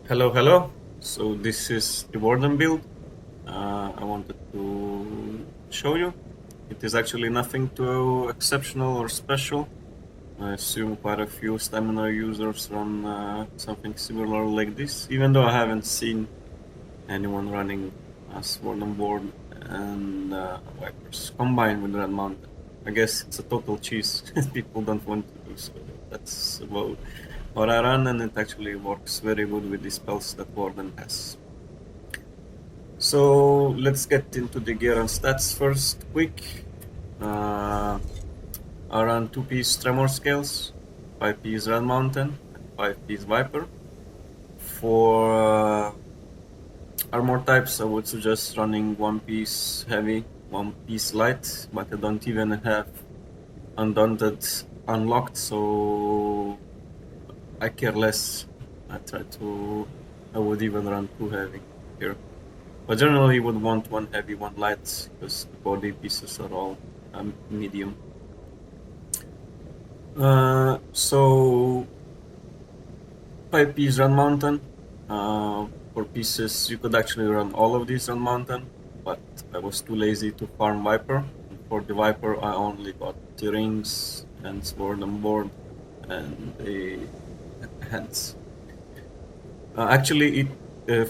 Hello, hello. So this is the Warden build. I wanted to show you. It is actually nothing too exceptional or special. I assume quite a few stamina users run something similar like this, even though I haven't seen anyone running as Warden board and Vipers combined with Red Mountain. I guess it's a total cheese. People don't want to do so. That's about what I run, and it actually works very good with the spells that Warden has. So let's get into the gear and stats first, quick. I run 2-piece Tremor Scales, 5-piece Red Mountain, and 5-piece Viper. For armor types, I would suggest running 1-piece Heavy, 1-piece Light, but I don't even have Undaunted unlocked, so I care less. I would even run 2 Heavy here. But generally you would want 1 heavy, 1 light, because the body pieces are all medium. So 5-piece Run Mountain. For pieces you could actually run all of these Run Mountain, but I was too lazy to farm Viper. And for the Viper I only got the rings and sword on board and the hands. Actually,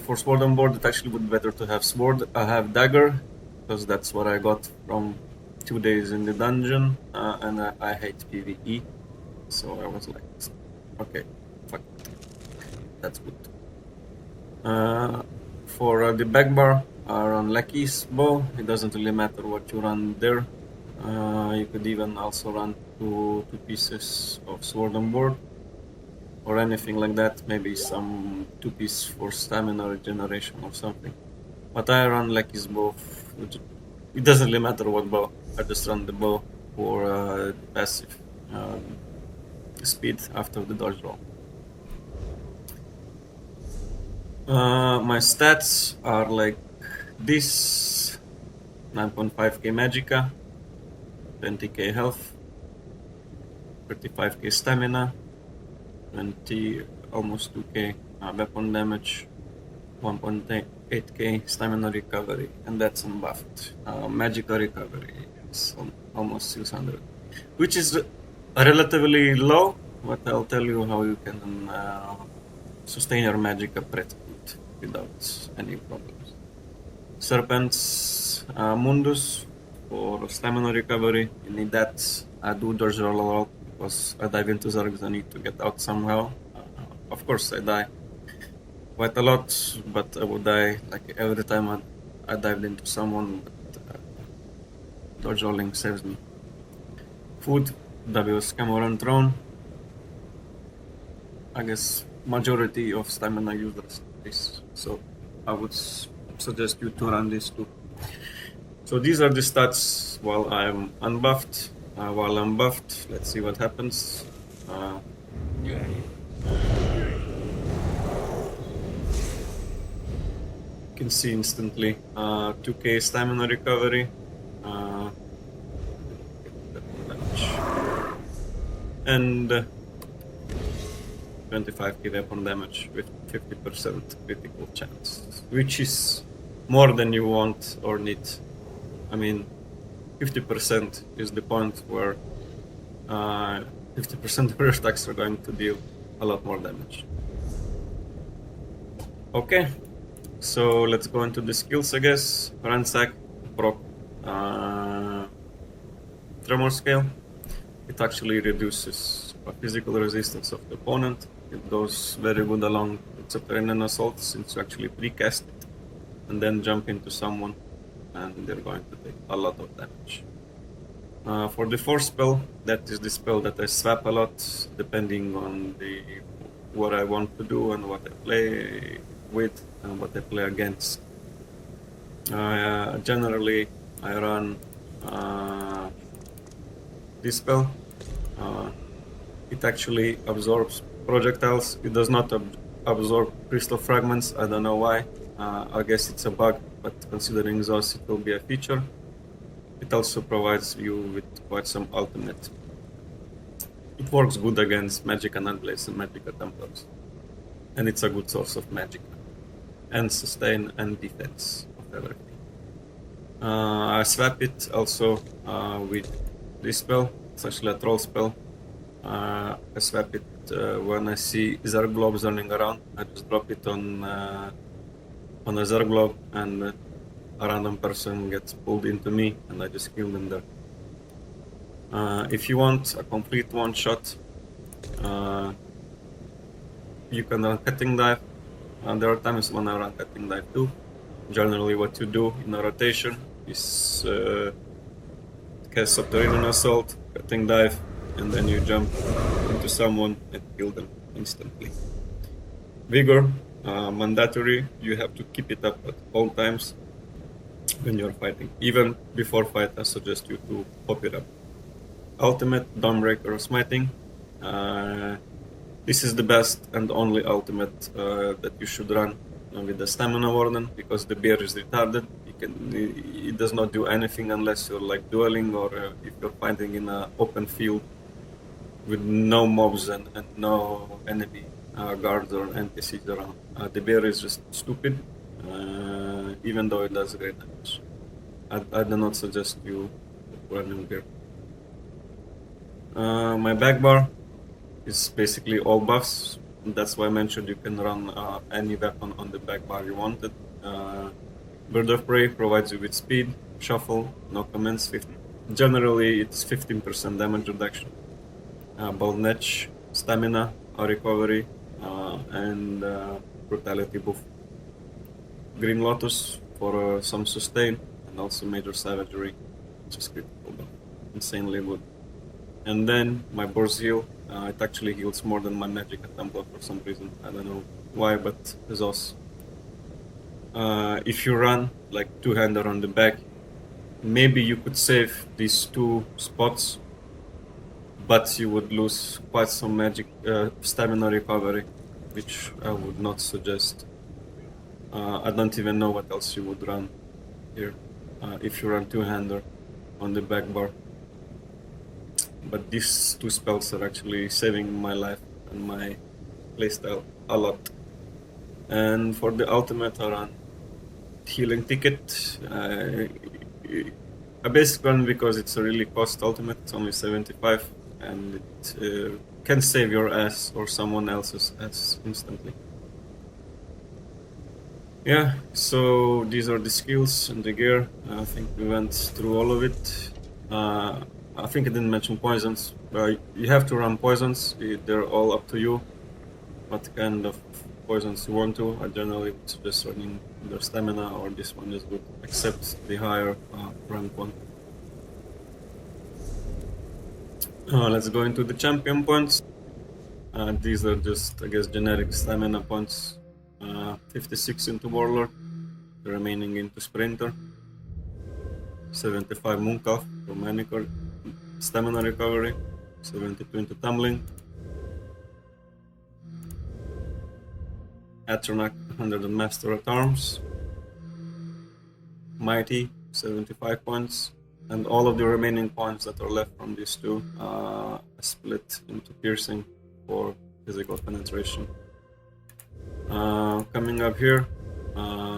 for sword on board, it actually would be better to have sword. I have dagger, because that's what I got from 2 days in the dungeon, and I hate PvE, so I was like, okay, fuck it. That's good. For the back bar, I run Lucky's bow. It doesn't really matter what you run there. You could even also run two pieces of sword on board, or anything like that, maybe some 2-piece for stamina regeneration or something. But I run Lucky's bow. It doesn't really matter what bow. I just run the bow for passive speed after the dodge roll. My stats are like this: 9.5k Magicka, 20k health, 35k stamina, 20, almost 2k weapon damage, 1.8k stamina recovery, and that's unbuffed. Magicka recovery is almost 600, which is relatively low, but I'll tell you how you can sustain your Magicka pretty good without any problems. Serpent's Mundus for stamina recovery. You need that. I do dodge roll a lot because I dive into Zergs. I need to get out somehow. Of course, I die quite a lot, but I would die like every time I dived into someone. But dodge rolling saves me. Food, W Scamoran Throne. I guess majority of stamina users this, so I would suggest you to run this too. So these are the stats while I'm unbuffed. While I'm buffed, let's see what happens. You can see instantly 2k stamina recovery, and 25k weapon damage with 50% critical chance, which is more than you want or need. I mean, 50% is the point where 50% of your attacks are going to deal a lot more damage. Okay, so let's go into the skills, I guess. Ransack, Proc, Tremor Scale. It actually reduces physical resistance of the opponent. It goes very good along with Subterranean Assault, since you actually precast it and then jump into someone, and they're going to take a lot of damage. For the Force spell, that is the spell that I swap a lot, depending on what I want to do and what I play with and what I play against. Generally, I run this spell. It actually absorbs projectiles. It does not absorb crystal fragments. I don't know why. I guess it's a bug, but considering Zos, it will be a feature. It also provides you with quite some ultimate. It works good against Magicka Nutblades and Magicka Templars. and it's a good source of magic and sustain and defense of everything. I swap it also with this spell. It's actually a troll spell. I swap it when I see Zerg globes running around. I just drop it on a Zerg globe, and a random person gets pulled into me, and I just kill them there. If you want a complete one-shot, you can run Cutting Dive. There are times when I run Cutting Dive too. Generally, what you do in a rotation is cast Subterranean Assault, Cutting Dive, and then you jump into someone and kill them instantly. Vigor, mandatory. You have to keep it up at all times when you're fighting. Even before fight, I suggest you to pop it up. Ultimate, Dawnbreaker or Smiting. This is the best and only ultimate that you should run with the Stamina Warden, because the bear is retarded. It does not do anything unless you're like dueling, or if you're fighting in an open field with no mobs and no enemy guards or NPCs around. The bear is just stupid, even though it does great damage. I do not suggest you running bear. My back bar is basically all buffs. That's why I mentioned you can run any weapon on the back bar you wanted. Bird of Prey provides you with speed, shuffle, no comments. Generally, it's 15% damage reduction. Bold Edge, stamina, recovery, and brutality buff. Green Lotus for some sustain, and also major savagery, which is critical buff. Insanely good. And then my Boar's Heal. It actually heals more than my Magic at Templar for some reason. I don't know why, but it's awesome. If you run like two-hander on the back, maybe you could save these two spots, but you would lose quite some magic stamina recovery, which I would not suggest. I don't even know what else you would run here if you run two-hander on the back bar. But these two spells are actually saving my life and my playstyle a lot. And for the ultimate, I run Healing Ticket. I basically run because it's a really cost ultimate. It's only 75, and it can save your ass or someone else's ass instantly. Yeah, so these are the skills and the gear. I think we went through all of it. I think I didn't mention poisons. You have to run poisons. They're all up to you what kind of poisons you want to. I generally suggest running either stamina or this one is good, except the higher rank one. Let's go into the champion points. These are just, I guess, generic stamina points. 56 into Warlord, the remaining into Sprinter. 75 Mooncalf for Manicure. Stamina recovery, 72 into Tumbling. Atronach, 100 on Master at Arms. Mighty, 75 points. And all of the remaining points that are left from these two split into Piercing for physical penetration. Coming up here,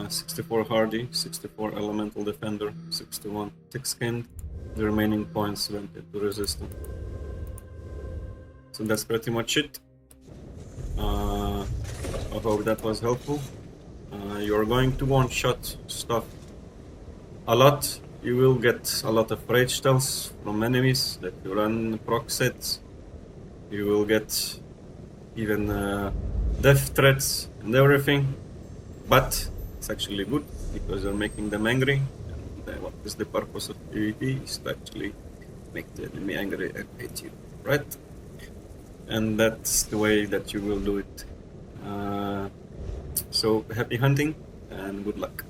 64 Hardy, 64 Elemental Defender, 61 Thick-Skinned. The remaining points went into Resistance. So that's pretty much it. I hope that was helpful. You're going to one-shot stuff a lot. You will get a lot of rage tells from enemies that you run proc sets. You will get even death threats and everything. But it's actually good because you're making them angry. What is the purpose of PvP? Is to actually make the enemy angry and hate you, right? And that's the way that you will do it. So happy hunting and good luck.